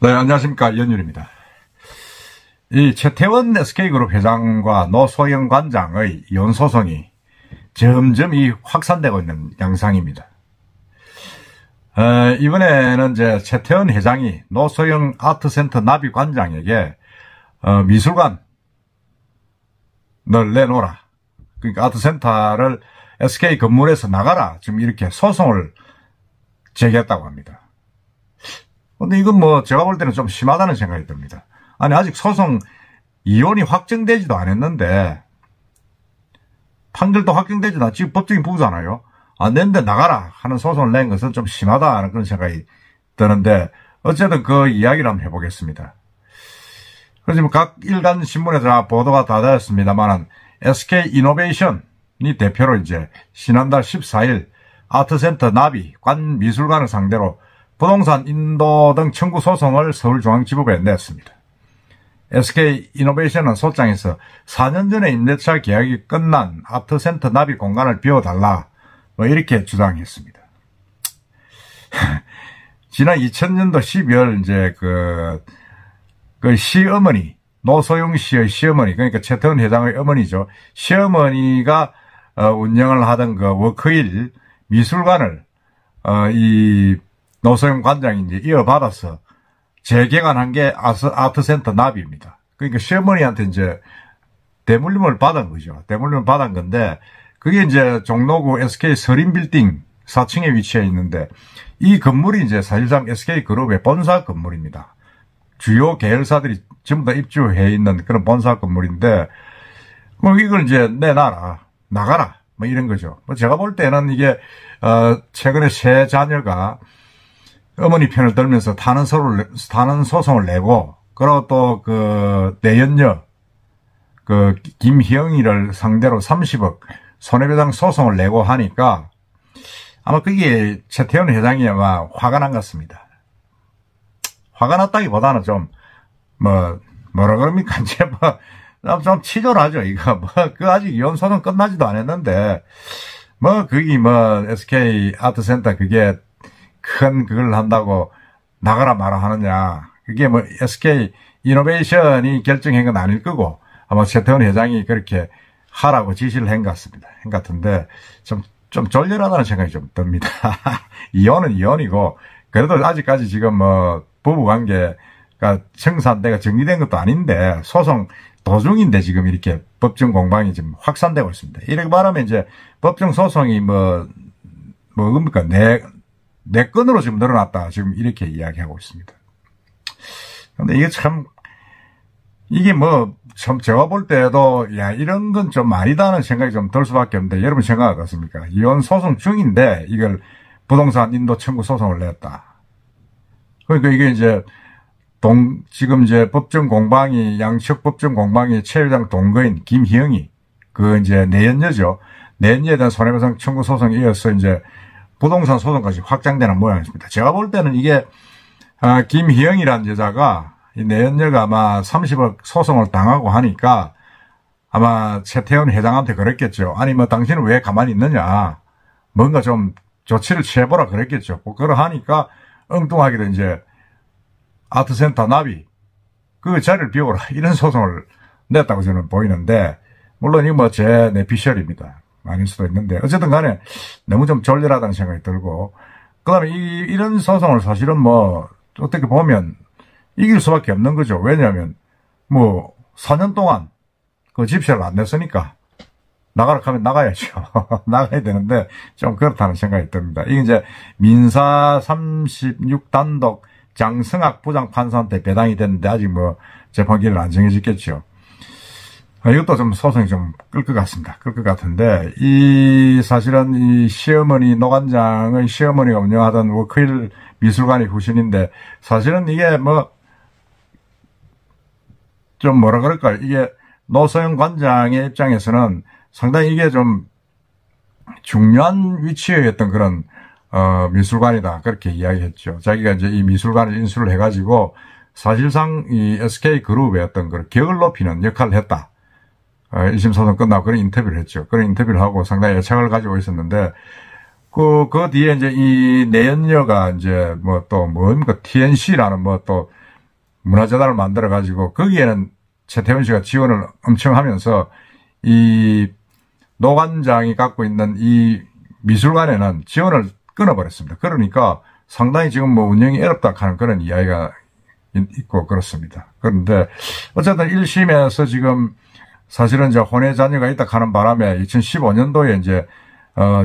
네, 안녕하십니까. 이현율입니다. 이 최태원 SK그룹 회장과 노소영 관장의 이혼 소송이 점점 확산되고 있는 양상입니다. 이번에는 이제 최태원 회장이 노소영 아트센터 나비 관장에게 미술관을 내놓으라. 그러니까 아트센터를 SK 건물에서 나가라. 지금 이렇게 소송을 제기했다고 합니다. 근데 이건 뭐 제가 볼 때는 좀 심하다는 생각이 듭니다. 아니 아직 소송 이혼이 확정되지도 않았는데 판결도 확정되지도 않았지 지금 법적인 부부잖아요. 안 되는데 나가라 하는 소송을 낸 것은 좀 심하다는 그런 생각이 드는데 어쨌든 그 이야기를 한번 해보겠습니다. 그래서 각 일간 신문에서 보도가 다 되었습니다만 SK 이노베이션이 대표로 이제 지난달 14일 아트센터 나비 관 미술관을 상대로 부동산 인도 등 청구 소송을 서울중앙지법에 냈습니다. SK 이노베이션은 소장에서 4년 전에 임대차 계약이 끝난 아트센터 나비 공간을 비워달라 뭐 이렇게 주장했습니다. 지난 2000년도 12월 이제 그 시어머니 노소영 씨의 시어머니 그러니까 최태원 회장의 어머니죠. 시어머니가 운영을 하던 그 워크힐 미술관을 이 노소영 관장이 이제 이어받아서 재개관한 게 아트센터 나비입니다. 그러니까 시어머니한테 이제 대물림을 받은 거죠. 대물림을 받은 건데 그게 이제 종로구 SK 서린빌딩 4층에 위치해 있는데 이 건물이 이제 사실상 SK그룹의 본사 건물입니다. 주요 계열사들이 전부 다 입주해 있는 그런 본사 건물인데 뭐 이걸 이제 내놔라 나가라 뭐 이런 거죠. 뭐 제가 볼 때는 이게 최근에 세 자녀가 어머니 편을 들면서 타는 소송을 내고, 그리고 또 내연녀, 김희영이를 상대로 30억 손해배상 소송을 내고 하니까, 아마 그게 최태원 회장이 아마 화가 난 것 같습니다. 화가 났다기보다는 뭐라 그럽니까? 이제 좀 치졸하죠, 이거. 아직 이혼 소송 끝나지도 않았는데, SK 아트센터 그게 큰 그걸 한다고 나가라 마라 하느냐. 그게 SK 이노베이션이 결정한 건 아닐 거고 아마 최태원 회장이 그렇게 하라고 지시를 한 것 같습니다. 한 것 같은데 좀 졸렬하다는 생각이 좀 듭니다. 이혼은 이혼이고 그래도 아직까지 지금 부부관계가 청산대가 정리된 것도 아닌데 소송 도중인데 지금 이렇게 법정 공방이 지금 확산되고 있습니다. 이렇게 말하면 이제 법정 소송이 뭡니까? 네 건으로 지금 늘어났다. 지금 이렇게 이야기하고 있습니다. 근데 이게 제가 볼 때도, 이런 건 좀 아니다는 생각이 좀 들 수밖에 없는데, 여러분 생각 어떻습니까? 이혼 소송 중인데, 이걸 부동산 인도 청구 소송을 냈다. 그러니까 이게 이제, 지금 이제 양측 법정 공방이 최 회장 동거인 김희영이, 이제 내연녀죠. 내연녀에 대한 손해배상 청구 소송에 이어서 이제, 부동산 소송까지 확장되는 모양입니다. 제가 볼 때는 이게 김희영이라는 여자가 이 내연녀가 아마 30억 소송을 당하고 하니까 아마 최태원 회장한테 그랬겠죠. 아니 당신은 왜 가만히 있느냐. 뭔가 좀 조치를 취해보라 그랬겠죠. 그러하니까 엉뚱하게도 이제 아트센터 나비 그 자리를 비워라 이런 소송을 냈다고 저는 보이는데 물론 이거 제 내피셜입니다. 아닐 수도 있는데 어쨌든 간에 너무 좀 졸렬하다는 생각이 들고 그다음에 이런 소송을 사실은 어떻게 보면 이길 수밖에 없는 거죠. 왜냐하면 4년 동안 그 집세를 안 냈으니까 나가라 하면 나가야죠. 나가야 되는데 좀 그렇다는 생각이 듭니다. 이게 이제 민사 36단독 장승학 부장판사한테 배당이 됐는데 아직 재판기일은 안 정해졌겠죠. 이것도 좀 소송이 좀 끌 것 같습니다. 끌 것 같은데, 사실은 시어머니, 노관장의 시어머니가 운영하던 워크힐 미술관이 후신인데, 사실은 이게 좀 뭐라 그럴까, 이게 노소영 관장의 입장에서는 상당히 이게 좀 중요한 위치였던 그런, 미술관이다. 그렇게 이야기했죠. 자기가 이제 이 미술관을 인수를 해가지고, 사실상 이 SK그룹의 어떤 격을 높이는 역할을 했다. 1심 소송 끝나고 그런 인터뷰를 했죠. 그런 인터뷰를 하고 상당히 애착을 가지고 있었는데, 그 뒤에 이제 이 내연녀가 이제 뭡니까, TNC라는 문화재단을 만들어가지고 거기에는 최태원 씨가 지원을 엄청 하면서 이 노관장이 갖고 있는 이 미술관에는 지원을 끊어버렸습니다. 그러니까 상당히 지금 뭐 운영이 어렵다 하는 그런 이야기가 있고 그렇습니다. 그런데 어쨌든 1심에서 지금 사실은 이제 혼외 자녀가 있다 하는 바람에 2015년도에 이제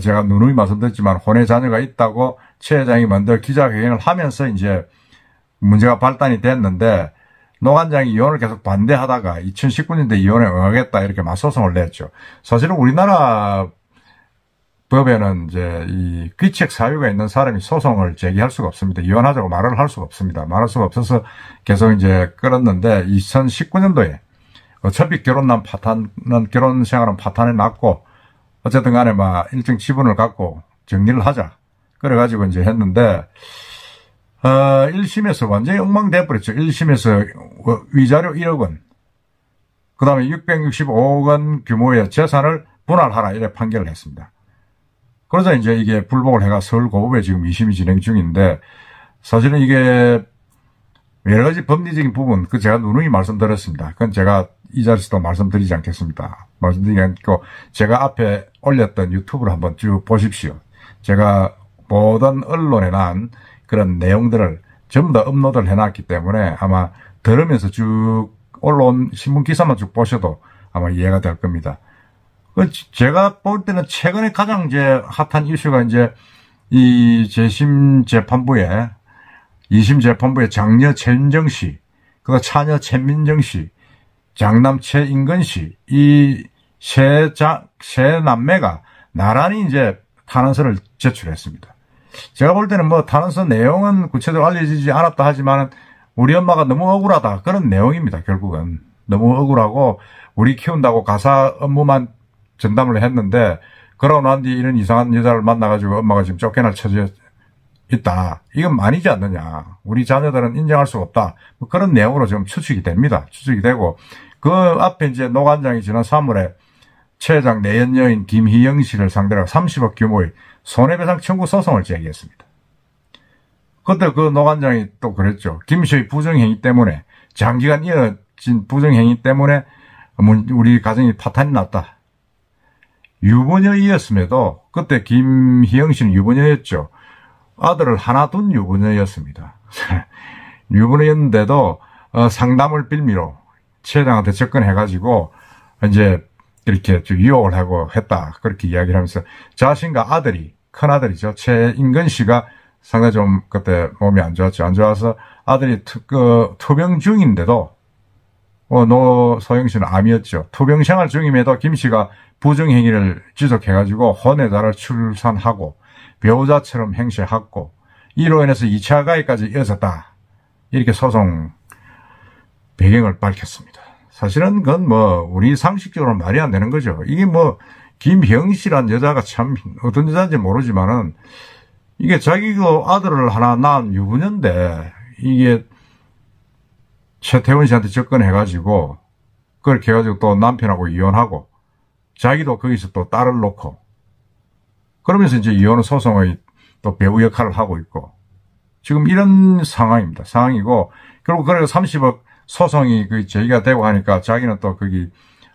제가 누누이 말씀드렸지만 혼외 자녀가 있다고 최 회장이 먼저 기자회견을 하면서 이제 문제가 발단이 됐는데 노관장이 이혼을 계속 반대하다가 2019년도에 이혼에 응하겠다 이렇게 맞소송을 냈죠. 사실은 우리나라 법에는 이제 이 귀책 사유가 있는 사람이 소송을 제기할 수가 없습니다. 이혼하자고 말을 할 수가 없습니다. 말할 수가 없어서 계속 이제 끌었는데 2019년도에 어차피 결혼 생활은 파탄에 났고 어쨌든 간에 막 일정 지분을 갖고 정리를 하자. 그래가지고 이제 했는데 1심에서 완전히 엉망돼버렸죠. 1심에서 위자료 1억 원, 그 다음에 665억 원 규모의 재산을 분할하라 이렇게 판결을 했습니다. 그러자 이제 이게 불복을 해가 서울고법에 지금 2심이 진행 중인데 사실은 이게 여러 가지 법리적인 부분, 그 제가 누누이 말씀드렸습니다. 그건 제가 이 자리에서도 말씀드리지 않겠습니다. 말씀드리지 않고 제가 앞에 올렸던 유튜브를 한번 쭉 보십시오. 제가 모든 언론에 난 그런 내용들을 전부 다 업로드를 해놨기 때문에 아마 들으면서 쭉 올라온 신문 기사만 쭉 보셔도 아마 이해가 될 겁니다. 제가 볼 때는 최근에 가장 이제 핫한 이슈가 이제 이 재심 재판부에 2심 재판부에 장녀 최윤정 씨, 그 차녀 최민정 씨, 장남 최인근 씨, 이 세 남매가 나란히 이제 탄원서를 제출했습니다. 제가 볼 때는 뭐 탄원서 내용은 구체적으로 알려지지 않았다 하지만 우리 엄마가 너무 억울하다 그런 내용입니다. 결국은 너무 억울하고 우리 키운다고 가사 업무만 전담을 했는데 그러고 난 뒤 이런 이상한 여자를 만나가지고 엄마가 지금 쫓겨날 처지에 있다. 이건 아니지 않느냐. 우리 자녀들은 인정할 수가 없다. 뭐 그런 내용으로 지금 추측이 됩니다. 추측이 되고 그 앞에 이제 노관장이 지난 3월에 최 회장 내연 여인 김희영 씨를 상대로 30억 규모의 손해배상 청구 소송을 제기했습니다. 그때 그 노관장이 또 그랬죠. 김 씨의 부정행위 때문에 장기간 이어진 부정행위 때문에 우리 가정이 파탄이 났다. 유부녀이었음에도 그때 김희영 씨는 유부녀였죠. 아들을 하나 둔 유부녀였습니다. 유부녀였는데도 상담을 빌미로 최 회장한테 접근해가지고 이제 이렇게 좀 유혹을 하고 했다. 그렇게 이야기를 하면서 자신과 아들이, 큰아들이죠. 최인근 씨가 상당히 좀 그때 몸이 안 좋았죠. 안 좋아서 아들이 투병 중인데도 노소영 씨는 암이었죠. 투병 생활 중임에도 김 씨가 부정행위를 지속해가지고 혼외자를 출산하고 배우자처럼 행세하고 이로 인해서 2차 가해까지 이어졌다. 이렇게 소송 배경을 밝혔습니다. 사실은 그건 뭐 우리 상식적으로 말이 안 되는 거죠. 이게 뭐 김형 씨란 여자가 참 어떤 여자인지 모르지만은 이게 자기가 아들을 하나 낳은 유부녀인데 이게 최태원 씨한테 접근해가지고 그렇게 해가지고 또 남편하고 이혼하고 자기도 거기서 또 딸을 놓고 그러면서 이제 이혼 소송의 또 배우 역할을 하고 있고 지금 이런 상황입니다. 상황이고 결국 그래서 30억 소송이 그 제기가 되고 하니까 자기는 또 거기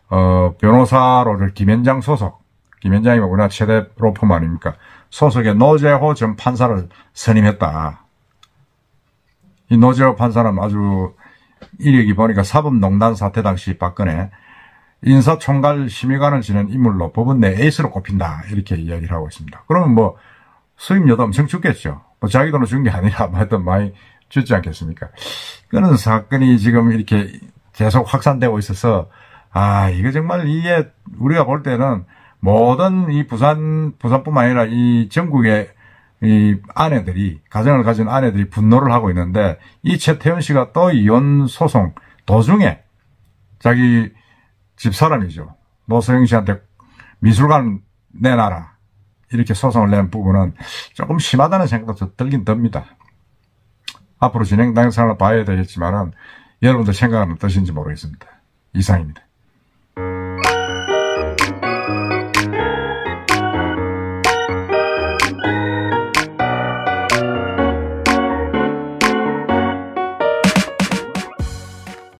변호사로 김현장 소속, 김현장이 우리나라 최대 로펌 아닙니까? 소속의 노재호 전 판사를 선임했다. 이 노재호 판사는 아주 이력이 보니까 사법농단 사태 당시 박근혜 인사총괄 심의관을 지낸 인물로 법원 내 에이스로 꼽힌다. 이렇게 이야기를 하고 있습니다. 그러면 뭐 수임료도 엄청 죽겠죠. 뭐 자기 돈을 준 게 아니라 하여튼 많이 주지 않겠습니까? 그런 사건이 지금 이렇게 계속 확산되고 있어서 이거 정말 이게 우리가 볼 때는 모든 이 부산뿐만 아니라 이 전국의 이 아내들이, 가정을 가진 아내들이 분노를 하고 있는데 이 최태원 씨가 또 이혼 소송 도중에 자기 집사람이죠. 노소영 씨한테 미술관 내놔라. 이렇게 소송을 낸 부분은 조금 심하다는 생각도 들긴 듭니다. 앞으로 진행되는 상황을 봐야 되겠지만은 여러분들 생각은 어떠신지 모르겠습니다. 이상입니다.